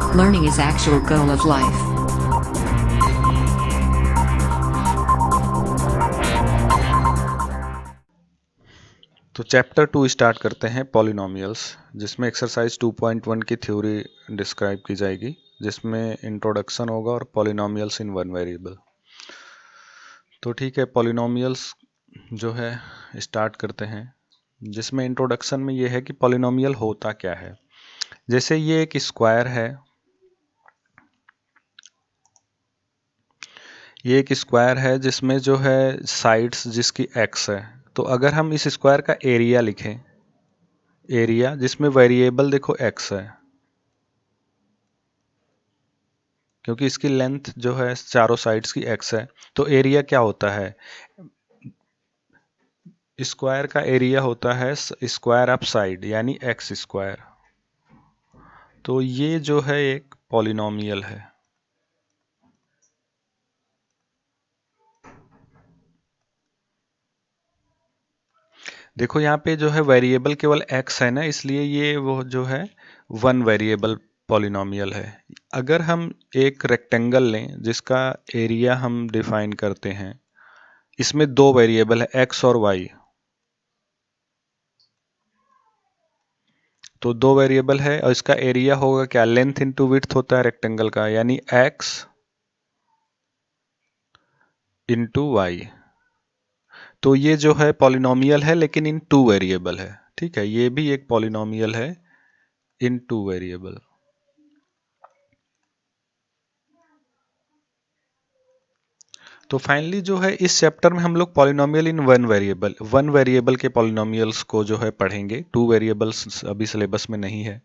Learning is actual goal of life. तो chapter 2 start करते हैं पॉलिनोमियल्स, जिसमें एक्सरसाइज 2.1 की थ्योरी डिस्क्राइब की जाएगी, जिसमें इंट्रोडक्शन होगा और पॉलिनोमियल्स इन वन वेरिएबल। तो ठीक है, पॉलिनोमियल्स जो है स्टार्ट करते हैं, जिसमें इंट्रोडक्शन में ये है कि पॉलिनोमियल होता क्या है। जैसे ये एक स्क्वायर है, ये एक स्क्वायर है जिसमें जो है साइड्स जिसकी एक्स है। तो अगर हम इस स्क्वायर का एरिया लिखें, एरिया जिसमें वेरिएबल देखो एक्स है, क्योंकि इसकी लेंथ जो है चारों साइड्स की एक्स है, तो एरिया क्या होता है, स्क्वायर का एरिया होता है स्क्वायर ऑफ साइड यानी एक्स स्क्वायर। तो ये जो है एक पॉलिनोमियल है। देखो यहाँ पे जो है वेरिएबल केवल एक्स है ना, इसलिए ये वो जो है वन वेरिएबल पॉलिनोमियल है। अगर हम एक रेक्टेंगल लें जिसका एरिया हम डिफाइन करते हैं, इसमें दो वेरिएबल है एक्स और वाई, तो दो वेरिएबल है और इसका एरिया होगा क्या, लेंथ इंटू विड्थ होता है रेक्टेंगल का, यानी एक्स इंटू वाई। तो ये जो है पॉलिनोमियल है लेकिन इन टू वेरिएबल है। ठीक है, ये भी एक पॉलिनोमियल है इन टू वेरिएबल। तो फाइनली जो है इस चैप्टर में हम लोग पॉलिनोमियल इन वन वेरिएबल के पॉलिनोमियल्स को जो है पढ़ेंगे। टू वेरिएबल्स अभी सिलेबस में नहीं है,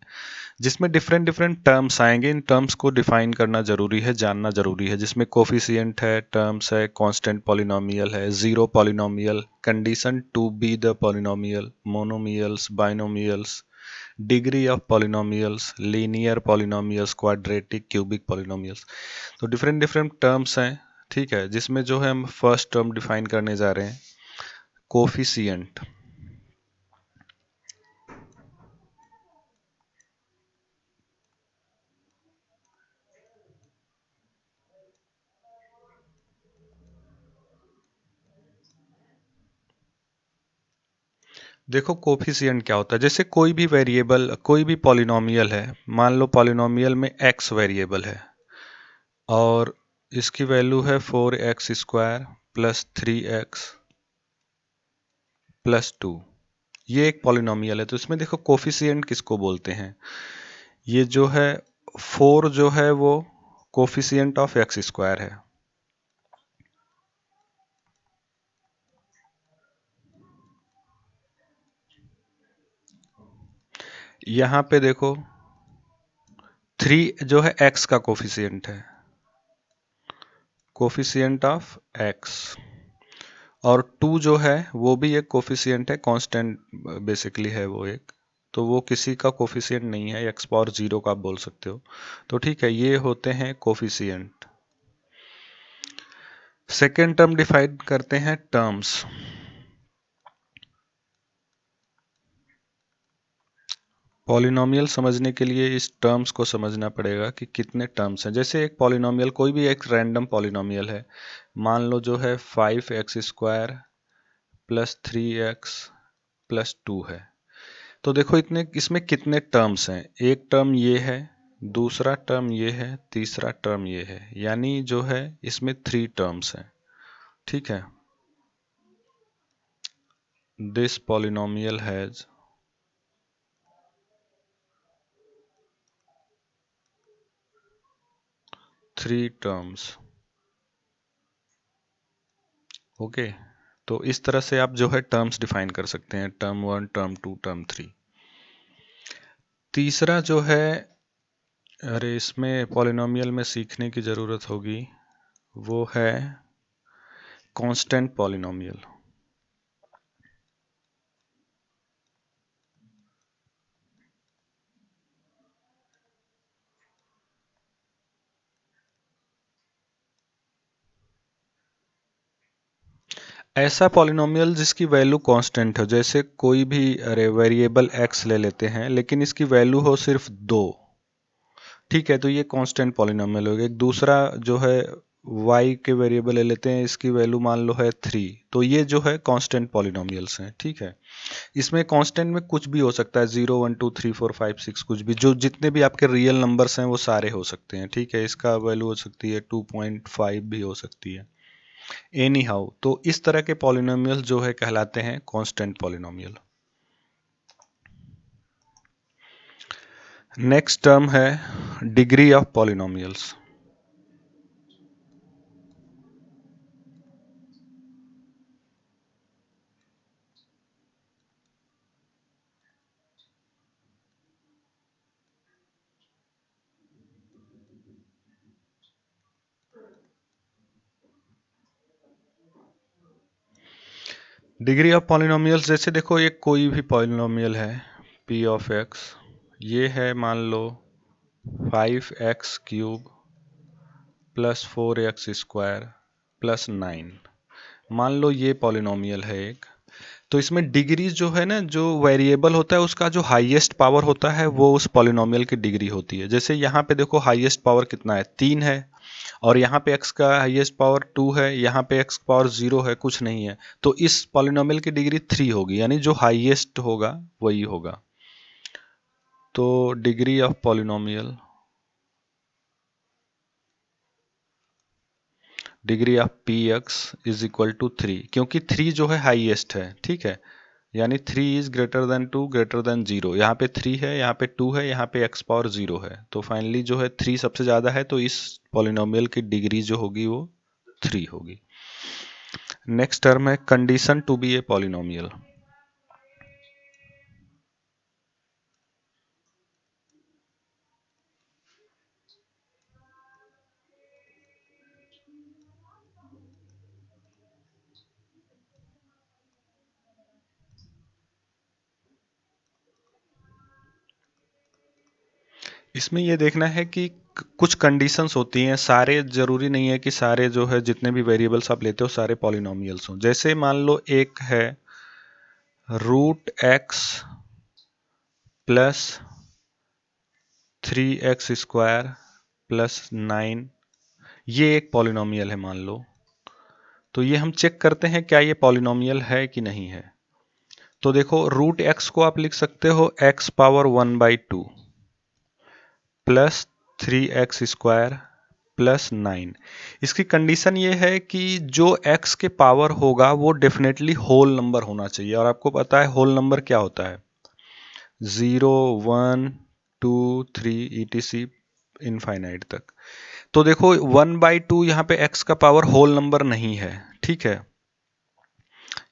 जिसमें डिफरेंट डिफरेंट टर्म्स आएंगे। इन टर्म्स को डिफाइन करना जरूरी है, जानना जरूरी है, जिसमें कोफिशिएंट है, टर्म्स है, कांस्टेंट पॉलिनोमियल है, zero polynomial, condition to be the polynomial, monomials, binomials, degree of polynomials, linear polynomials, quadratic, cubic polynomials. तो डिफरेंट डिफरेंट टर्म्स हैं। ठीक है, जिसमें जो है हम फर्स्ट टर्म डिफाइन करने जा रहे हैं, कोफिशिएंट। देखो कोफिशिएंट क्या होता है, जैसे कोई भी वेरिएबल, कोई भी पॉलिनोमियल है, मान लो पॉलिनोमियल में एक्स वेरिएबल है और इसकी वैल्यू है 4x² प्लस 3x प्लस 2। ये एक पॉलिनोमियल है। तो इसमें देखो कोफिशिएंट किसको बोलते हैं, ये जो है 4 जो है वो कोफिशिएंट ऑफ x² है। यहां पे देखो 3 जो है x का कोफिशिएंट है, कोफिशिएंट ऑफ x, और 2 जो है वो भी एक कोफिशिएंट है, कांस्टेंट बेसिकली है वो एक, तो वो किसी का कोफिशिएंट नहीं है, x पावर 0 का आप बोल सकते हो। तो ठीक है, ये होते हैं कोफिशिएंट। सेकेंड टर्म डिफाइन करते हैं टर्म्स। पॉलिनोमियल समझने के लिए इस टर्म्स को समझना पड़ेगा कि कितने टर्म्स हैं। जैसे एक पॉलिनोमियल, कोई भी एक रैंडम पॉलिनोमियल है, मान लो जो है 5x² प्लस 3x प्लस 2 है। तो देखो इतने, इसमें कितने टर्म्स हैं, एक टर्म ये है, दूसरा टर्म ये है, तीसरा टर्म ये है, यानी जो है इसमें 3 टर्म्स हैं। ठीक है, this polynomial has three terms. Okay, तो इस तरह से आप जो है टर्म्स डिफाइन कर सकते हैं, टर्म 1, टर्म 2, टर्म 3। तीसरा जो है, अरे इसमें पॉलिनोमियल में सीखने की ज़रूरत होगी, वो है कांस्टेंट पॉलिनोमियल। ऐसा पॉलिनोमियल जिसकी वैल्यू कांस्टेंट हो, जैसे कोई भी, अरे वेरिएबल x ले लेते हैं लेकिन इसकी वैल्यू हो सिर्फ 2। ठीक है, तो ये कांस्टेंट पॉलिनोमियल हो गया। एक दूसरा जो है y के वेरिएबल ले लेते हैं, इसकी वैल्यू मान लो है 3, तो ये जो है कांस्टेंट पॉलिनोमियल्स हैं। ठीक है, इसमें कांस्टेंट में कुछ भी हो सकता है, 0 1 2 3 4 5 6, कुछ भी, जो जितने भी आपके रियल नंबर्स हैं वो सारे हो सकते हैं। ठीक है, इसका वैल्यू हो सकती है 2.5 भी हो सकती है, एनी हाउ। तो इस तरह के पॉलिनोमियल जो है कहलाते हैं कांस्टेंट पॉलिनोमियल। नेक्स्ट टर्म है degree of polynomials. Degree of polynomials, जैसे देखो ये कोई भी पॉलिनोमियल है p ऑफ x, ये है मान लो 5x cube plus 4x square plus 9, मान लो ये पॉलिनोमियल है एक। तो इसमें डिग्री जो है ना, जो वेरिएबल होता है उसका जो हाईएस्ट पावर होता है वो उस पॉलिनोमियल की डिग्री होती है। जैसे यहाँ पे देखो हाईएस्ट पावर कितना है, 3 है, और यहाँ पे x का हाईएस्ट पावर 2 है, यहाँ पे x पावर 0 है, कुछ नहीं है, तो इस पॉलिनोमियल की डिग्री 3 होगी, यानी जो हाईएस्ट होगा वही होगा। तो degree of polynomial, degree of px is equal to 3, क्योंकि 3 जो है हाईएस्ट है। ठीक है, यानी 3 is greater than 2 greater than 0, यहाँ पे 3 है, यहाँ पे 2 है, यहाँ पे x पावर 0 है, तो फाइनली जो है 3 सबसे ज़्यादा है, तो इस पॉलिनोमियल की डिग्री जो होगी वो 3 होगी। नेक्स्ट टर्म है condition to be a polynomial. इसमें ये देखना है कि कुछ कंडीशंस होती हैं, सारे जरूरी नहीं है कि सारे जो है जितने भी वेरिएबल्स आप लेते हो सारे पॉलिनोमियल्स हों। जैसे मान लो एक है root x plus 3x square plus 9, ये एक पॉलिनोमियल है मान लो। तो ये हम चेक करते हैं क्या ये पॉलिनोमियल है कि नहीं है। तो देखो रूट एक्स को आप लिख सकते हो x power 1/2 plus 3x square plus 9। इसकी कंडीशन ये है कि जो x के पावर होगा वो डेफिनेटली होल नंबर होना चाहिए, और आपको पता है होल नंबर क्या होता है, 0 1 2 3 etc इनफाइनाइट तक। तो देखो 1/2 यहाँ पे x का पावर होल नंबर नहीं है। ठीक है,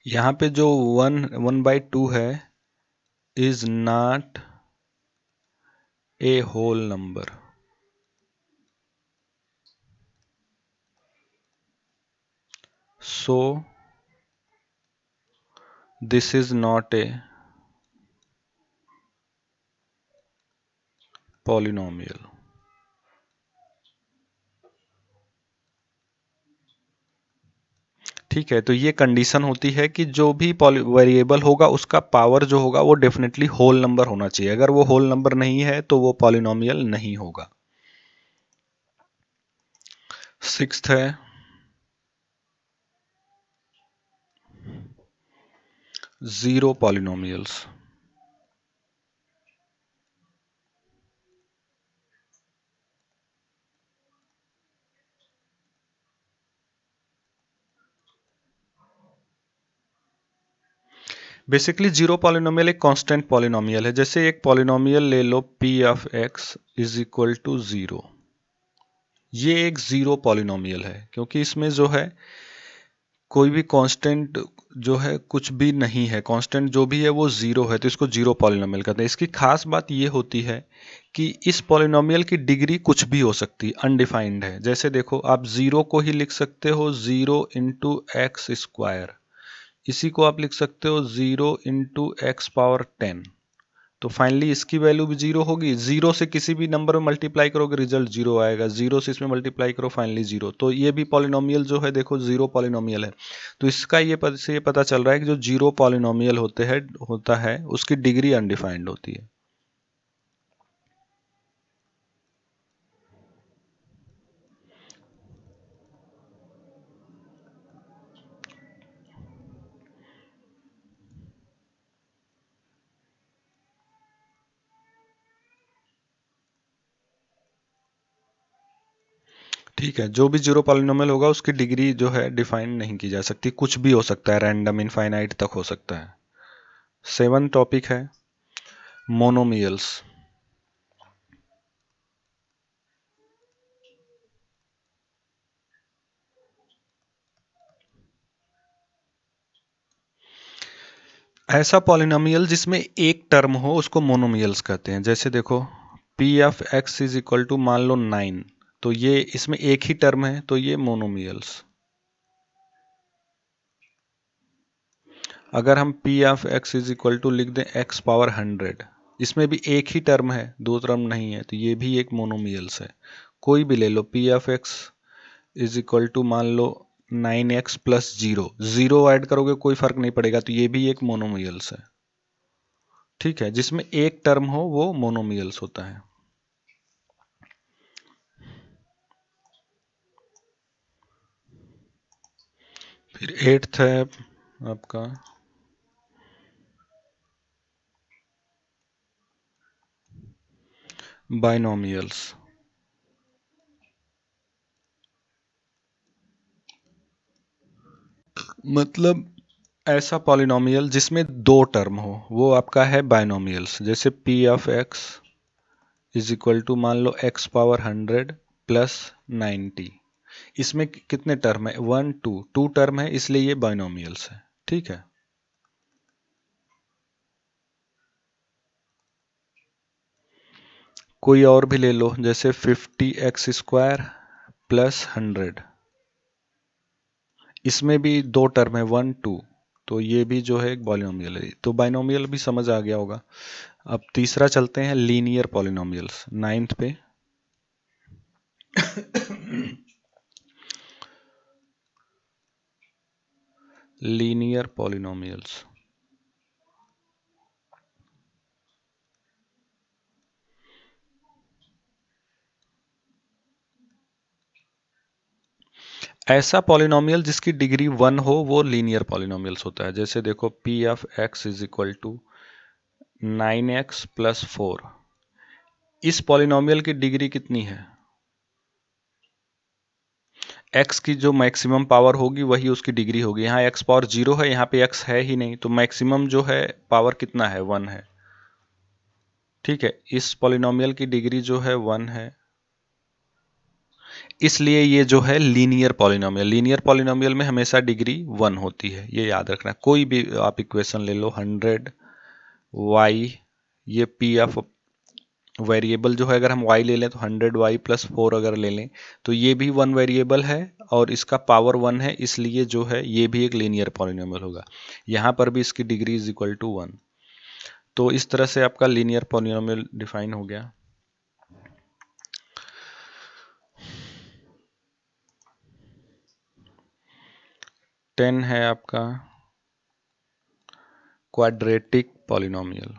यहाँ पे जो 1/2 है is not a whole number, so this is not a polynomial। ठीक है, तो ये कंडीशन होती है कि जो भी वेरिएबल होगा उसका पावर जो होगा वो डेफिनेटली होल नंबर होना चाहिए, अगर वो होल नंबर नहीं है तो वो पॉलिनोमियल नहीं होगा। सिक्स्थ है zero polynomials. Basically zero polynomial एक कांस्टेंट पॉलिनोमियल है। जैसे एक पॉलिनोमियल ले लो p of x is equal to 0, ये एक जीरो पॉलिनोमियल है क्योंकि इसमें जो है कोई भी कांस्टेंट जो है कुछ भी नहीं है, कांस्टेंट जो भी है वो जीरो है, तो इसको जीरो पॉलिनोमियल कहते हैं। इसकी खास बात ये होती है कि इस पॉलिनोमियल की डिग्री कुछ भी हो सकती है, अनडिफाइंड है। जैसे देखो आप जीरो को ही लिख सकते हो 0 इंटू एक्स स्क्वायर, इसी को आप लिख सकते हो 0 इंटू एक्स पावर 10, तो फाइनली इसकी वैल्यू भी जीरो होगी। जीरो से किसी भी नंबर में मल्टीप्लाई करोगे रिजल्ट जीरो आएगा, जीरो से इसमें मल्टीप्लाई करो फाइनली जीरो। तो ये भी पॉलिनोमियल जो है देखो जीरो पॉलिनोमियल है। तो इसका ये से ये पता चल रहा है कि जो जीरो पॉलिनोमियल होता है उसकी डिग्री अनडिफाइंड होती है। ठीक है, जो भी जीरो पॉलिनोमियल होगा उसकी डिग्री जो है डिफाइन नहीं की जा सकती, कुछ भी हो सकता है, रैंडम इनफाइनाइट तक हो सकता है। 7 टॉपिक है मोनोमियल्स। ऐसा पॉलिनोमियल जिसमें एक टर्म हो उसको मोनोमियल्स कहते हैं। जैसे देखो p of x is equal to मान लो 9, तो ये इसमें एक ही टर्म है तो ये मोनोमियल्स। अगर हम p of x is equal to लिख दें एक्स पावर 100, इसमें भी एक ही टर्म है, दो टर्म नहीं है, तो ये भी एक मोनोमियल्स है। कोई भी ले लो, P of x is equal to मान लो 9x plus zero, zero add करोगे कोई फर्क नहीं पड़ेगा, तो ये भी एक मोनोमियल्स है। ठीक है, जिसमें एक टर्म हो वो मोनोमियल्स होता है। फिर 8th है आपका बाइनोमियल्स। मतलब ऐसा पॉलिनोमियल जिसमें दो टर्म हो वो आपका है बाइनोमियल्स। जैसे p of x is equal to मान लो एक्स पावर 100 प्लस 90, इसमें कितने टर्म है, 1 2, टू टर्म है, इसलिए ये बाइनोमियल्स है। ठीक है, कोई और भी ले लो, जैसे 50x² प्लस 100, इसमें भी दो टर्म है 1 2, तो ये भी जो है एक बाइनोमियल है। तो बाइनोमियल भी समझ आ गया होगा। अब तीसरा चलते हैं लीनियर पॉलिनोमियल्स, 9th पे। Linear polynomials. ऐसा पॉलिनोमियल जिसकी डिग्री 1 हो वो लीनियर पॉलिनोमियल्स होता है। जैसे देखो p of x is equal to 9x plus 4, इस पॉलिनोमियल की डिग्री कितनी है, x की जो मैक्सिमम पावर होगी वही उसकी डिग्री होगी। यहाँ x पावर 0 है, यहाँ पे x है ही नहीं, तो मैक्सिमम जो है पावर कितना है, 1 है। ठीक है, इस पॉलिनोमियल की डिग्री जो है 1 है, इसलिए ये जो है लीनियर पॉलिनोमियल। लीनियर पॉलिनोमियल में हमेशा डिग्री 1 होती है, ये याद रखना। कोई भी आप इक्वेशन ले लो, 100y, ये p ऑफ वेरिएबल जो है, अगर हम y ले लें तो 100y प्लस 4 अगर ले लें तो ये भी 1 वेरिएबल है और इसका पावर 1 है, इसलिए जो है ये भी एक लीनियर पॉलिनोमियल होगा। यहाँ पर भी इसकी डिग्री इज इक्वल टू 1। तो इस तरह से आपका लीनियर पॉलिनोमियल डिफाइन हो गया। टेन है आपका क्वाड्रेटिक पॉलिनोमियल।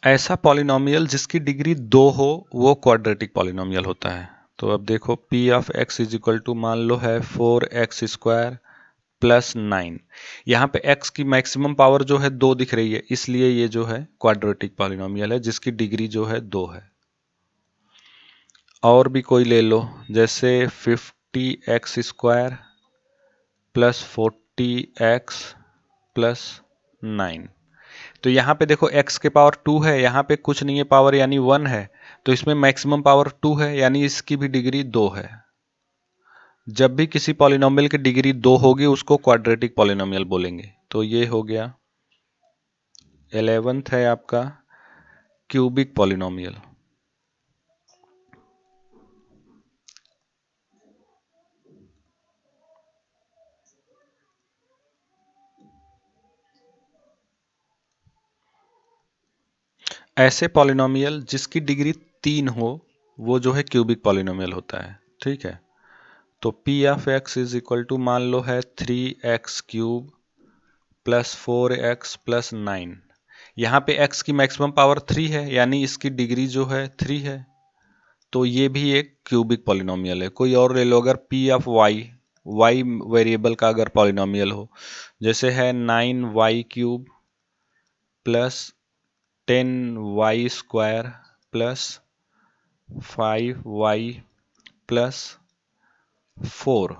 ऐसा पॉलिनोमियल जिसकी डिग्री 2 हो वो क्वाड्रेटिक पॉलिनोमियल होता है। तो अब देखो p of x is equal to मान लो है 4x² प्लस 9, यहाँ पे x की मैक्सिमम पावर जो है 2 दिख रही है, इसलिए ये जो है क्वाड्रेटिक पॉलिनोमियल है जिसकी डिग्री जो है 2 है। और भी कोई ले लो, जैसे 50x² प्लस 40x प्लस 9, तो यहाँ पे देखो x के पावर 2 है, यहाँ पे कुछ नहीं है पावर, यानी 1 है, तो इसमें मैक्सिमम पावर 2 है, यानी इसकी भी डिग्री 2 है। जब भी किसी पॉलिनोमियल की डिग्री 2 होगी उसको क्वाड्रेटिक पॉलिनोमियल बोलेंगे। तो ये हो गया। 11th है आपका क्यूबिक पॉलिनोमियल। ऐसे पॉलिनोमियल जिसकी डिग्री 3 हो वो जो है क्यूबिक पॉलिनोमियल होता है। ठीक है, तो p of x is equal to मान लो है 3x³ प्लस 4x प्लस 9, यहाँ पे x की मैक्सिमम पावर 3 है, यानी इसकी डिग्री जो है 3 है। तो ये भी एक क्यूबिक पॉलिनोमियल है। कोई और ले लो, अगर p ऑफ y वेरिएबल का अगर पॉलिनोमियल हो, जैसे है 9y³ plus 10y square plus 5y plus 4,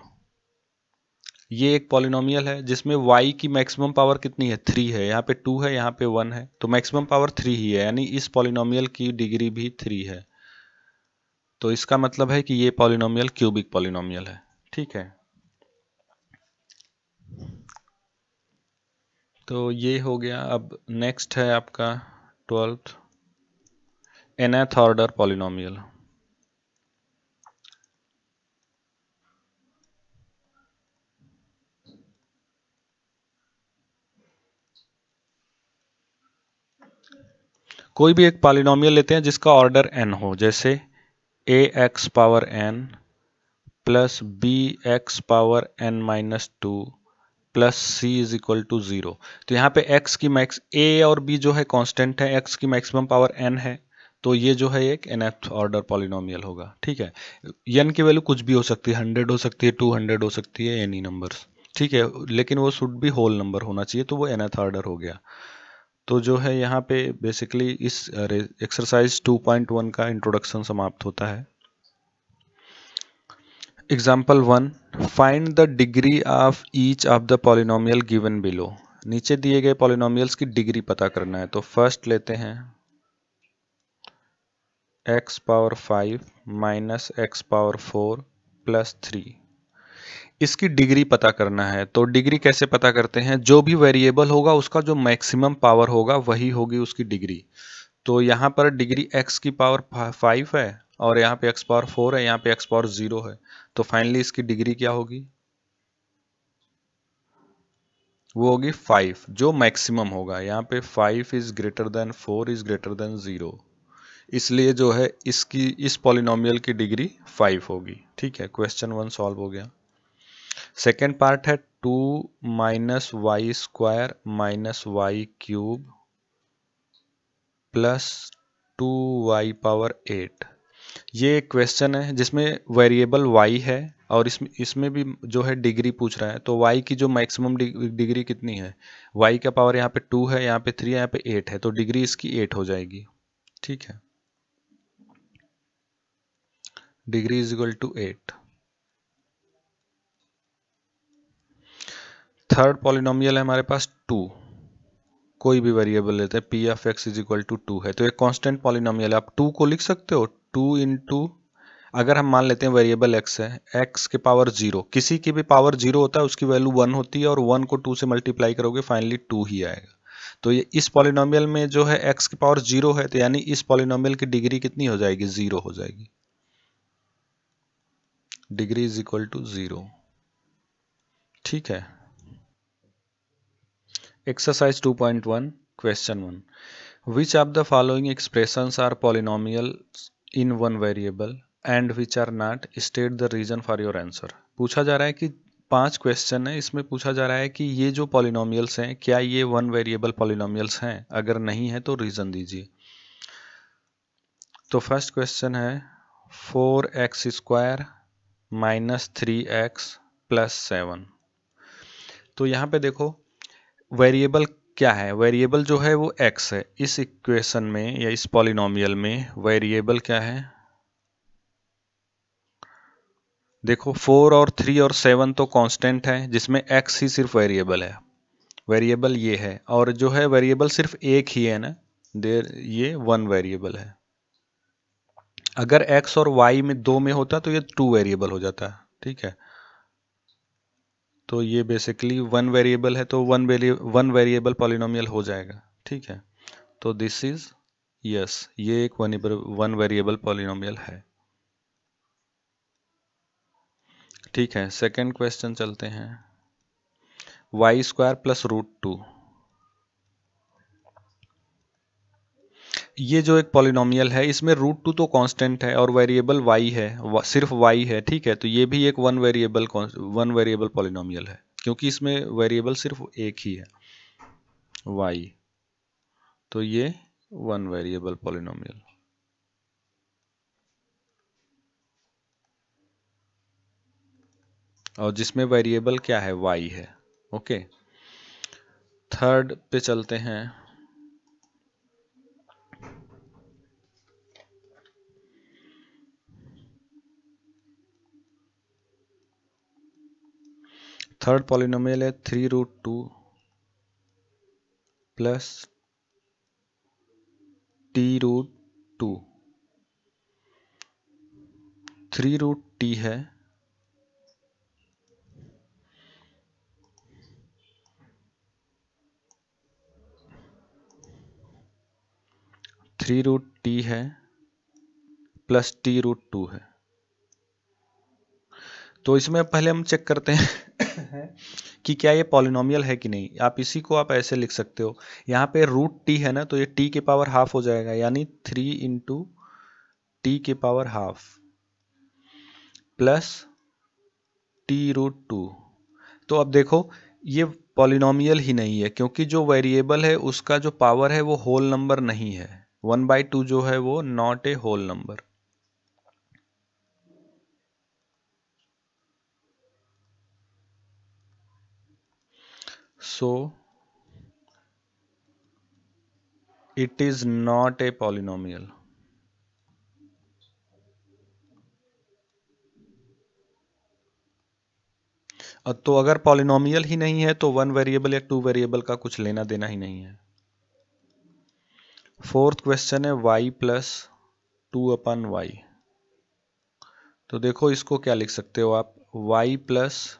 ये एक पॉलिनोमियल है जिसमें y की मैक्सिमम पावर कितनी है, 3 है। यहाँ पे 2 है, यहाँ पे 1 है, तो मैक्सिमम पावर 3 ही है, यानी इस पॉलिनोमियल की डिग्री भी 3 है। तो इसका मतलब है कि ये पॉलिनोमियल क्यूबिक पॉलिनोमियल है। ठीक है, तो ये हो गया। अब नेक्स्ट है आपका 12th nth ऑर्डर पॉलिनोमियल। कोई भी एक पॉलिनोमियल लेते हैं जिसका ऑर्डर n हो, जैसे ax power n plus bx power n minus 2 plus c is equal to 0। तो यहाँ पे x की मैक्स, a और b जो है कांस्टेंट है, x की मैक्सिमम पावर n है, तो ये जो है एक nth ऑर्डर पॉलिनोमियल होगा। ठीक है, n की वैल्यू कुछ भी हो सकती है, 100 हो सकती है, 200 हो सकती है, एनी नंबर्स। ठीक है, लेकिन वो शुड भी होल नंबर होना चाहिए, तो वो nth ऑर्डर हो गया। तो जो है यहाँ पे बेसिकली इस एक्सरसाइज 2.1 का इंट्रोडक्शन समाप्त होता है। Example 1, find the degree of each of the polynomial given below. नीचे दिए गए पॉलिनोमियल्स की डिग्री पता करना है। तो फर्स्ट लेते हैं x power 5 minus x power 4 plus 3, इसकी डिग्री पता करना है। तो डिग्री कैसे पता करते हैं, जो भी वेरिएबल होगा उसका जो मैक्सिमम पावर होगा वही होगी उसकी डिग्री। तो यहाँ पर डिग्री x की पावर 5 है और यहाँ पे x पावर 4 है, यहाँ पे x पावर 0 है, तो फाइनली इसकी डिग्री क्या होगी, वो होगी 5, जो मैक्सिमम होगा। यहाँ पे 5 is greater than 4 is greater than 0, इसलिए जो है इसकी इस पॉलिनोमियल की डिग्री 5 होगी। ठीक है, क्वेश्चन 1 सॉल्व हो गया। सेकेंड पार्ट है 2 minus y square minus y cube plus 2y power 8। ये एक क्वेश्चन है जिसमें वेरिएबल y है और इसमें भी जो है डिग्री पूछ रहा है। तो y की जो मैक्सिमम डिग्री कितनी है, y का पावर यहाँ पे 2 है, यहाँ पे 3 है, यहाँ पे 8 है, तो डिग्री इसकी 8 हो जाएगी। ठीक है, degree is equal to 8। Third polynomial है हमारे पास 2, कोई भी वेरिएबल लेते हैं, p of x is equal to 2 है, तो एक कांस्टेंट पॉलिनोमियल है। आप 2 को लिख सकते हो 2 इंटू, अगर हम मान लेते हैं वेरिएबल x है, x के पावर 0, किसी की भी पावर 0 होता है उसकी वैल्यू 1 होती है, और 1 को 2 से मल्टीप्लाई करोगे फाइनली 2 ही आएगा। तो ये इस पॉलिनोमियल में जो है x की पावर 0 है, तो यानी इस पॉलिनोमियल की डिग्री कितनी हो जाएगी, 0 हो जाएगी। Degree is equal to 0। ठीक है, exercise 2.1 question 1, which of the following expressions are polynomials in one variable and which are not, state the reason for your answer. पूछा जा रहा है कि 5 क्वेश्चन है, इसमें पूछा जा रहा है कि ये जो पॉलिनोमियल्स हैं क्या ये वन वेरिएबल पॉलिनोमियल्स हैं, अगर नहीं है तो रीजन दीजिए। तो फर्स्ट क्वेश्चन है 4x square minus 3x plus 7। तो यहाँ पे देखो वेरिएबल क्या है, वेरिएबल जो है वो x है। इस इक्वेशन में या इस पॉलिनोमियल में वेरिएबल क्या है, देखो 4 और 3 और 7 तो कांस्टेंट है, जिसमें x ही सिर्फ वेरिएबल है। वेरिएबल ये है, और जो है वेरिएबल सिर्फ एक ही है ना, देर ये वन वेरिएबल है। अगर x और y में 2 में होता तो ये 2 वेरिएबल हो जाता। ठीक है, तो ये बेसिकली वन वेरिएबल है, तो वन वेरिएबल पॉलिनोमियल हो जाएगा। ठीक है, तो दिस इज यस, ये एक वन वेरिएबल पॉलिनोमियल है। ठीक है, सेकंड क्वेश्चन चलते हैं, वाई स्क्वायर प्लस √2। ये जो एक पॉलिनोमियल है इसमें √2 तो कांस्टेंट है और वेरिएबल y है, सिर्फ y है। ठीक है, तो ये भी एक वन वेरिएबल पॉलिनोमियल है, क्योंकि इसमें वेरिएबल सिर्फ एक ही है y, तो ये वन वेरिएबल पॉलिनोमियल। और जिसमें वेरिएबल क्या है, y है। ओके, थर्ड पे चलते हैं। थर्ड पॉलिनोमियल है 3√2 प्लस t√2। 3√t है, प्लस t√2 है। तो इसमें पहले हम चेक करते हैं कि क्या ये पॉलिनोमियल है कि नहीं। आप इसी को आप ऐसे लिख सकते हो, यहाँ पे √t है ना, तो ये t के पावर हाफ हो जाएगा, यानी 3 इंटू टी के पावर हाफ प्लस t√2। तो अब देखो, ये पॉलिनोमियल ही नहीं है, क्योंकि जो वेरिएबल है उसका जो पावर है वो होल नंबर नहीं है। 1/2 जो है वो not a whole number. So it is not a polynomial. तो अगर पॉलिनोमियल ही नहीं है तो 1 वेरिएबल या 2 वेरिएबल का कुछ लेना देना ही नहीं है। फोर्थ क्वेश्चन है y प्लस 2/y। तो देखो इसको क्या लिख सकते हो आप, y प्लस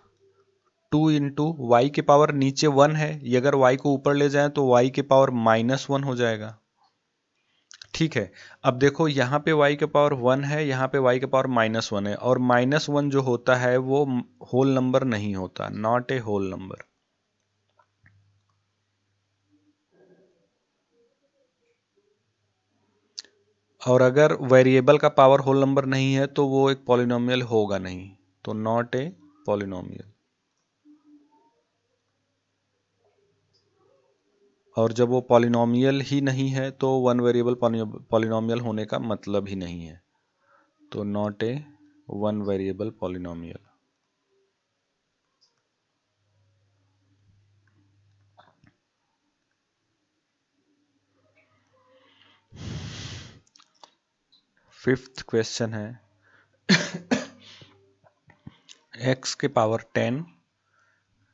2 इंटू वाई के पावर नीचे 1 है, ये अगर y को ऊपर ले जाए तो y के पावर -1 हो जाएगा। ठीक है, अब देखो यहाँ पे y के पावर 1 है, यहाँ पे y के पावर -1 है, और -1 जो होता है वो होल नंबर नहीं होता, नॉट ए होल नंबर। और अगर वेरिएबल का पावर होल नंबर नहीं है तो वो एक पॉलिनोमियल होगा नहीं, तो नॉट ए पॉलिनोमियल। और जब वो पॉलिनोमियल ही नहीं है तो 1 वेरिएबल पॉलिनोमियल होने का मतलब ही नहीं है, तो not a 1 variable polynomial. Fifth question है x के पावर 10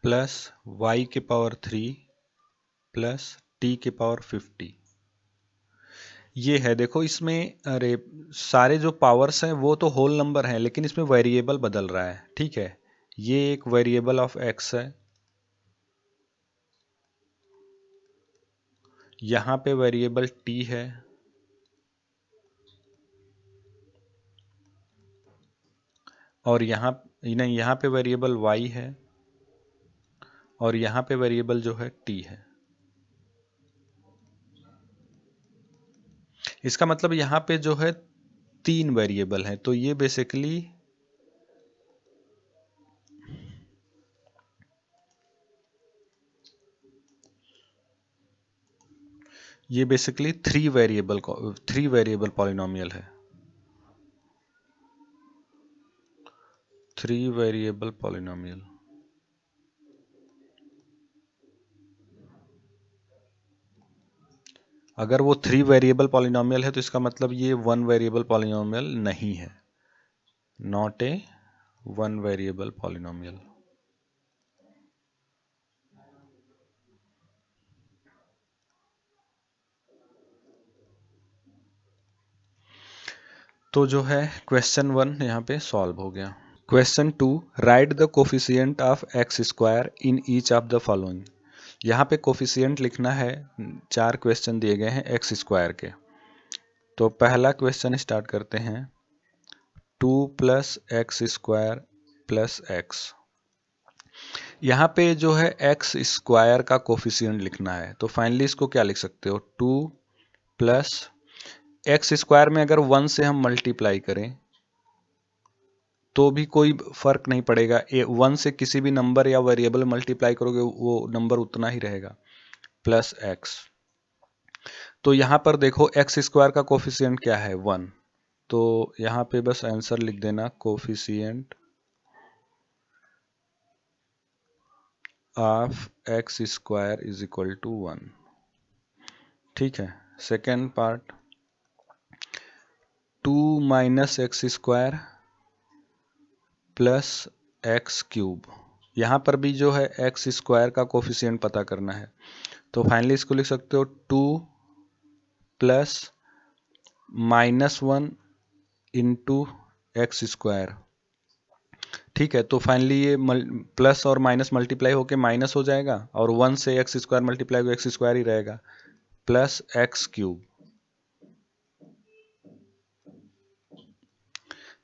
प्लस y के पावर 3 प्लस t के पावर 50। ये है, देखो इसमें, अरे सारे जो पावर्स हैं वो तो होल नंबर हैं, लेकिन इसमें वेरिएबल बदल रहा है। ठीक है, ये एक वेरिएबल ऑफ x है, यहाँ पे वेरिएबल t है, और यहाँ नहीं, यहाँ पे वेरिएबल y है, और यहाँ पे वेरिएबल जो है t है। इसका मतलब यहाँ पे जो है 3 वेरिएबल हैं, तो ये बेसिकली थ्री वेरिएबल पॉलिनोमियल है, 3 वेरिएबल पॉलिनोमियल। अगर वो 3 वेरिएबल पॉलिनोमियल है तो इसका मतलब ये 1 वेरिएबल पॉलिनोमियल नहीं है, नॉट ए 1 वेरिएबल पॉलिनोमियल। तो जो है क्वेश्चन 1 यहाँ पे सॉल्व हो गया। Question 2, right the coefficient of x square in each of the following. यहाँ पे कोफिशिएंट लिखना है, 4 क्वेश्चन दिए गए हैं एक्स स्क्वायर के। तो पहला क्वेश्चन स्टार्ट करते हैं, 2 plus x square plus x. यहाँ पे जो है एक्स स्क्वायर का कोफिशिएंट लिखना है, तो फाइनली इसको क्या लिख सकते हो, 2 प्लस एक्स स्क्वायर में अगर 1 से हम मल्टीप्लाई करें तो भी कोई फर्क नहीं पड़ेगा, 1 से किसी भी नंबर या वेरिएबल मल्टीप्लाई करोगे वो नंबर उतना ही रहेगा, प्लस एक्स। तो यहाँ पर देखो एक्स स्क्वायर का कोफिशिएंट क्या है, 1, तो यहाँ पे बस आंसर लिख देना, coefficient of x square is equal to 1। ठीक है, second part 2 minus x square plus x cube. यहाँ पर भी जो है एक्स स्क्वायर का कोफिशिएंट पता करना है, तो फाइनली इसको लिख सकते हो 2 प्लस -1 इंटू एक्स स्क्वायर। ठीक है, तो फाइनली ये प्लस और माइनस मल्टीप्लाई होके माइनस हो जाएगा और 1 से एक्स स्क्वायर मल्टीप्लाई हो एक्स स्क्वायर ही रहेगा, प्लस एक्स क्यूब।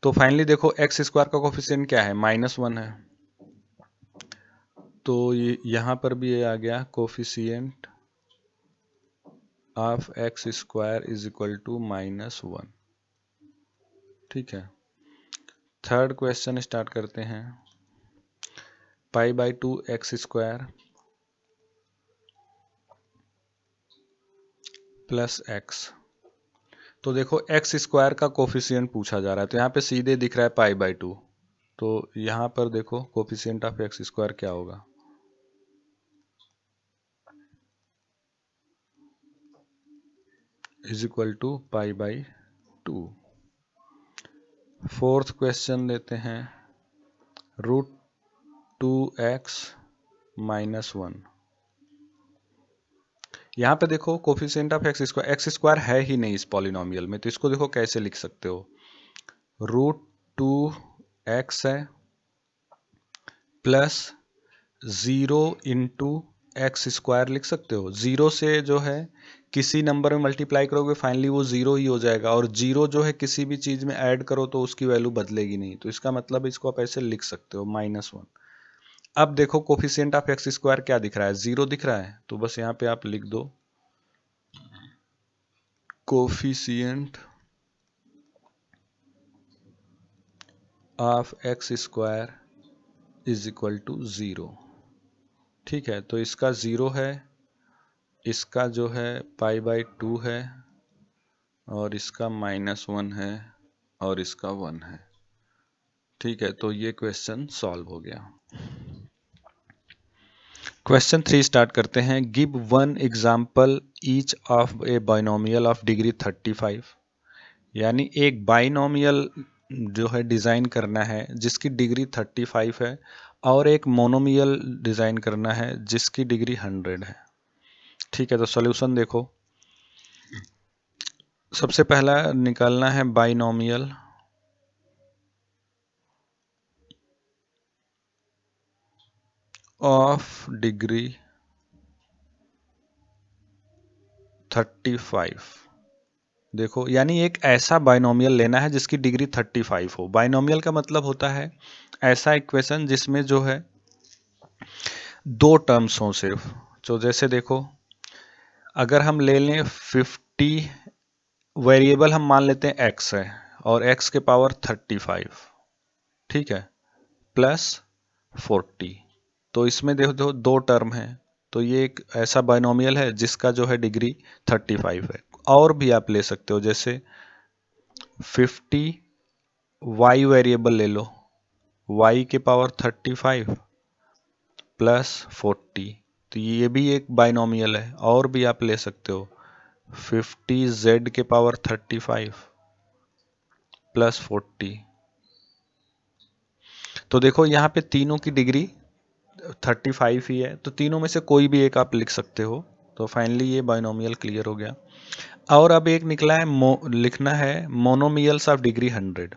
तो फाइनली देखो एक्स स्क्वायर का कोफिशिएंट क्या है, -1 है, तो ये यहाँ पर भी ये आ गया coefficient of x square is equal to -1। ठीक है, थर्ड क्वेश्चन स्टार्ट करते हैं। π/2 एक्स स्क्वायर प्लस एक्स। तो देखो एक्स स्क्वायर का कोफिशिएंट पूछा जा रहा है, तो यहाँ पे सीधे दिख रहा है π/2, तो यहाँ पर देखो कोफिशिएंट ऑफ एक्स स्क्वायर क्या होगा, is equal to π/2। Fourth question लेते हैं, √2x - 1। यहाँ पे देखो कोफिशिएंट ऑफ एक्स स्क्वायर है ही नहीं इस पॉलिनोमियल में, तो इसको देखो कैसे लिख सकते हो, √2x है प्लस 0 इंटू एक्स स्क्वायर लिख सकते हो। 0 से जो है किसी नंबर में मल्टीप्लाई करोगे फाइनली वो 0 ही हो जाएगा, और 0 जो है किसी भी चीज में ऐड करो तो उसकी वैल्यू बदलेगी नहीं, तो इसका मतलब इसको आप ऐसे लिख सकते हो -1। अब देखो कोफिशिएंट ऑफ एक्स स्क्वायर क्या दिख रहा है, 0 दिख रहा है, तो बस यहाँ पे आप लिख दो coefficient of x square is equal to 0। ठीक है, तो इसका 0 है, इसका जो है π/2 है, और इसका -1 है, और इसका 1 है। ठीक है, तो ये क्वेश्चन सॉल्व हो गया। क्वेश्चन 3 स्टार्ट करते हैं। Give one example each of A binomial of degree 35। यानी एक बाइनोमियल जो है डिज़ाइन करना है जिसकी डिग्री 35 है, और एक मोनोमियल डिज़ाइन करना है जिसकी डिग्री 100 है। ठीक है, तो सॉल्यूशन देखो, सबसे पहला निकालना है बाइनोमियल ऑफ डिग्री 35। देखो, यानी एक ऐसा बाइनोमियल लेना है जिसकी डिग्री 35 हो। बाइनोमियल का मतलब होता है ऐसा इक्वेशन जिसमें जो है दो टर्म्स हों सिर्फ। तो जैसे देखो, अगर हम ले लें 50, वेरिएबल हम मान लेते हैं x है, और x के पावर 35, ठीक है, प्लस 40, तो इसमें देखो दो टर्म है, तो ये एक ऐसा बाइनोमियल है जिसका जो है डिग्री 35 है। और भी आप ले सकते हो, जैसे 50 y वेरिएबल ले लो, y के पावर 35 प्लस 40, तो ये भी एक बाइनोमियल है। और भी आप ले सकते हो 50 z के पावर 35 प्लस 40। तो देखो यहाँ पे तीनों की डिग्री 35 ही है, तो तीनों में से कोई भी एक आप लिख सकते हो। तो फाइनली ये बाइनोमियल क्लियर हो गया। और अब एक निकला है, लिखना है मोनोमियल्स ऑफ डिग्री 100।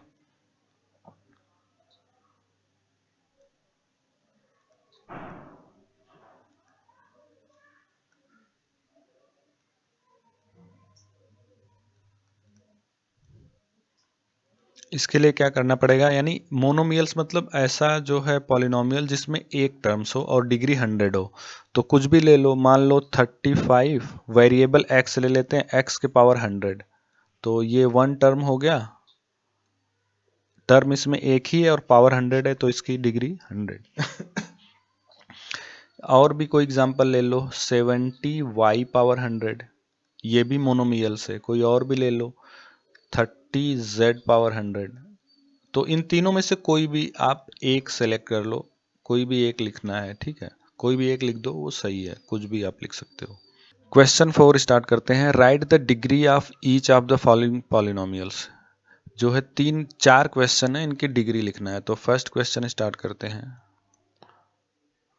इसके लिए क्या करना पड़ेगा, यानी मोनोमियल्स मतलब ऐसा जो है पॉलिनोमियल जिसमें एक टर्म्स हो और डिग्री 100 हो। तो कुछ भी ले लो, मान लो 35, वेरिएबल x ले लेते हैं, x के पावर 100, तो ये वन टर्म हो गया, टर्म इसमें एक ही है और पावर 100 है, तो इसकी डिग्री 100। और भी कोई एग्जांपल ले लो, 70 y पावर 100, ये भी मोनोमियल्स है। कोई और भी ले लो, 30 z पावर 100। तो इन तीनों में से कोई भी आप एक सेलेक्ट कर लो, कोई भी एक लिखना है, ठीक है। कोई भी एक लिख दो वो सही है, कुछ भी आप लिख सकते हो। क्वेश्चन 4 स्टार्ट करते हैं। Right the degree of each of the following polynomials. जो है 3-4 क्वेश्चन है, इनकी डिग्री लिखना है। तो फर्स्ट क्वेश्चन स्टार्ट करते हैं।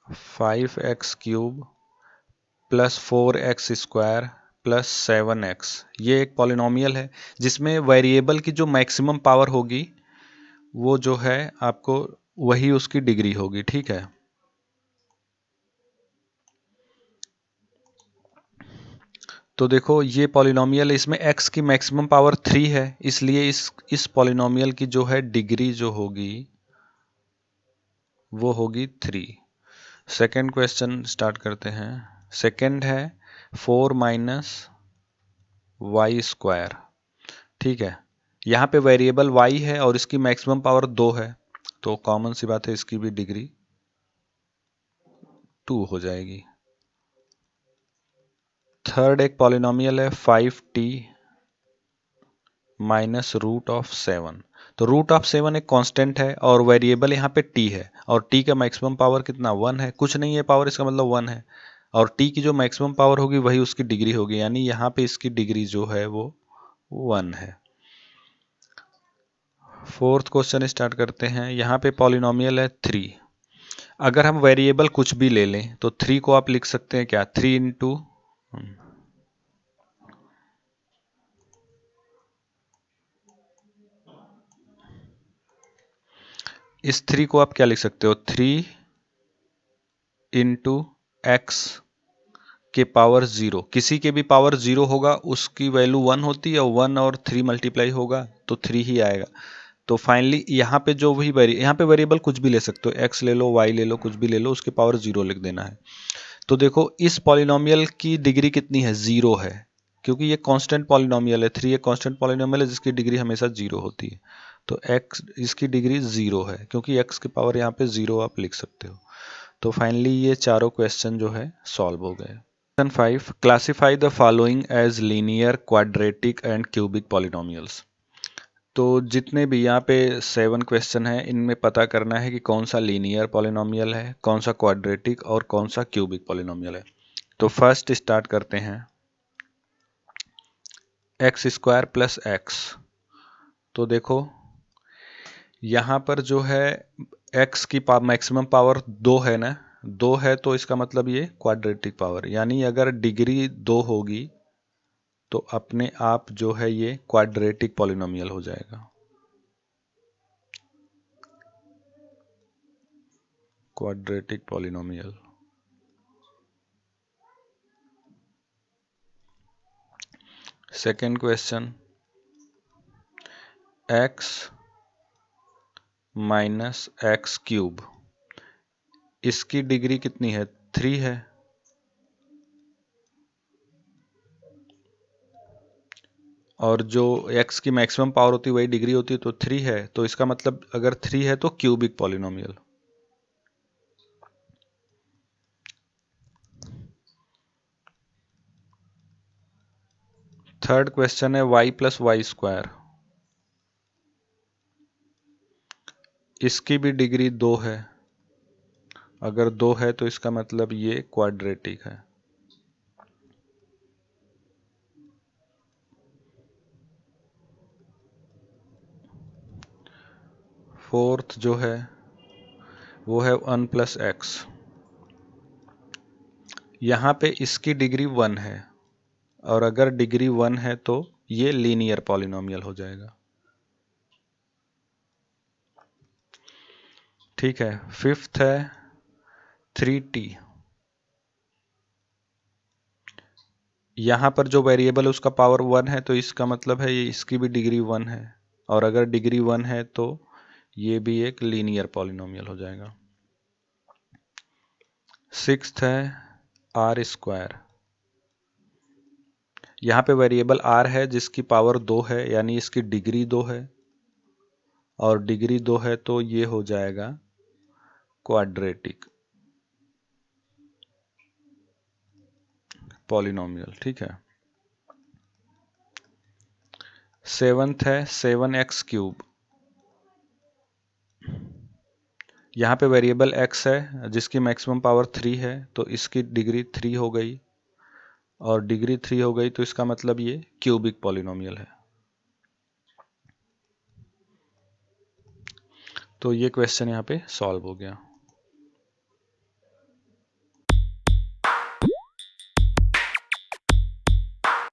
5x³ plus 4x² plus 7x, ये एक पॉलिनोमियल है जिसमें वेरिएबल की जो मैक्सिमम पावर होगी वो जो है आपको वही उसकी डिग्री होगी। ठीक है, तो देखो ये पॉलिनोमियल है, इसमें x की मैक्सिमम पावर 3 है, इसलिए इस पॉलिनोमियल की जो है डिग्री जो होगी वो होगी 3। सेकेंड क्वेश्चन स्टार्ट करते हैं। सेकेंड है 4 माइनस y²। ठीक है, यहाँ पे वेरिएबल y है और इसकी मैक्सिमम पावर 2 है, तो कॉमन सी बात है इसकी भी डिग्री 2 हो जाएगी। थर्ड एक पॉलिनोमियल है 5t माइनस रूट ऑफ 7। तो रूट ऑफ 7 एक कांस्टेंट है और वेरिएबल यहाँ पे t है, और t का मैक्सिमम पावर कितना 1 है, कुछ नहीं है पावर, इसका मतलब 1 है, और t की जो मैक्सिमम पावर होगी वही उसकी डिग्री होगी, यानी यहाँ पे इसकी डिग्री जो है वो 1 है। फोर्थ क्वेश्चन स्टार्ट करते हैं। यहाँ पे पॉलिनोमियल है 3। अगर हम वेरिएबल कुछ भी ले लें तो 3 को आप लिख सकते हैं क्या, 3 इंटू इस 3 को आप क्या लिख सकते हो, 3 इंटू एक्स के पावर 0। किसी के भी पावर 0 होगा उसकी वैल्यू 1 होती है, और 1 और 3 मल्टीप्लाई होगा तो 3 ही आएगा। तो फाइनली यहाँ पे जो भी यहाँ पे वेरिएबल कुछ भी ले सकते हो, x ले लो, y ले लो, कुछ भी ले लो, उसके पावर 0 लिख देना है। तो देखो इस पॉलिनोमियल की डिग्री कितनी है, 0 है, क्योंकि ये कांस्टेंट पॉलिनोमियल है। 3 एक कांस्टेंट पॉलिनोमियल है जिसकी डिग्री हमेशा 0 होती है। तो x इसकी डिग्री 0 है, क्योंकि x की पावर यहाँ पे 0 आप लिख सकते हो। तो फाइनली ये चारों क्वेश्चन जो है सॉल्व हो गए। Question 5, classify the following as linear, quadratic and cubic polynomials. तो जितने भी यहाँ पे 7 क्वेश्चन हैं, इनमें पता करना है कि कौन सा लीनियर पॉलिनोमियल है, कौन सा क्वाड्रेटिक और कौन सा क्यूबिक पॉलिनोमियल है। तो फर्स्ट स्टार्ट करते हैं। x² plus x। तो देखो यहाँ पर जो है x की मैक्सिमम पावर 2 है ना, 2 है, तो इसका मतलब ये क्वाड्रेटिक पावर, यानी अगर डिग्री 2 होगी तो अपने आप जो है ये क्वाड्रेटिक पॉलिनोमियल हो जाएगा। Quadratic polynomial. Second question, x minus x³, इसकी डिग्री कितनी है, 3 है, और जो x की मैक्सिमम पावर होती है वही डिग्री होती है, तो 3 है, तो इसका मतलब अगर 3 है तो क्यूबिक पॉलिनोमियल। थर्ड क्वेश्चन है y प्लस y², इसकी भी डिग्री 2 है, अगर 2 है तो इसका मतलब ये क्वाड्रेटिक है। फोर्थ जो है वो है 1 प्लस एक्स, यहाँ पे इसकी डिग्री 1 है, और अगर डिग्री 1 है तो ये लीनियर पॉलिनोमियल हो जाएगा। ठीक है, फिफ्थ है 3t। यहाँ पर जो वेरिएबल है उसका पावर 1 है, तो इसका मतलब है ये इसकी भी डिग्री 1 है, और अगर डिग्री 1 है तो ये भी एक लीनियर पॉलिनोमियल हो जाएगा। सिक्स्थ है r²। यहाँ पे वेरिएबल r है जिसकी पावर 2 है, यानी इसकी डिग्री 2 है, और डिग्री 2 है तो ये हो जाएगा क्वाड्रेटिक पॉलिनोमियल। ठीक है, सेवंथ है 7x³। यहाँ पे वेरिएबल x है जिसकी मैक्सिमम पावर 3 है, तो इसकी डिग्री 3 हो गई, और डिग्री 3 हो गई तो इसका मतलब ये क्यूबिक पॉलिनोमियल है। तो ये क्वेश्चन यहाँ पे सॉल्व हो गया।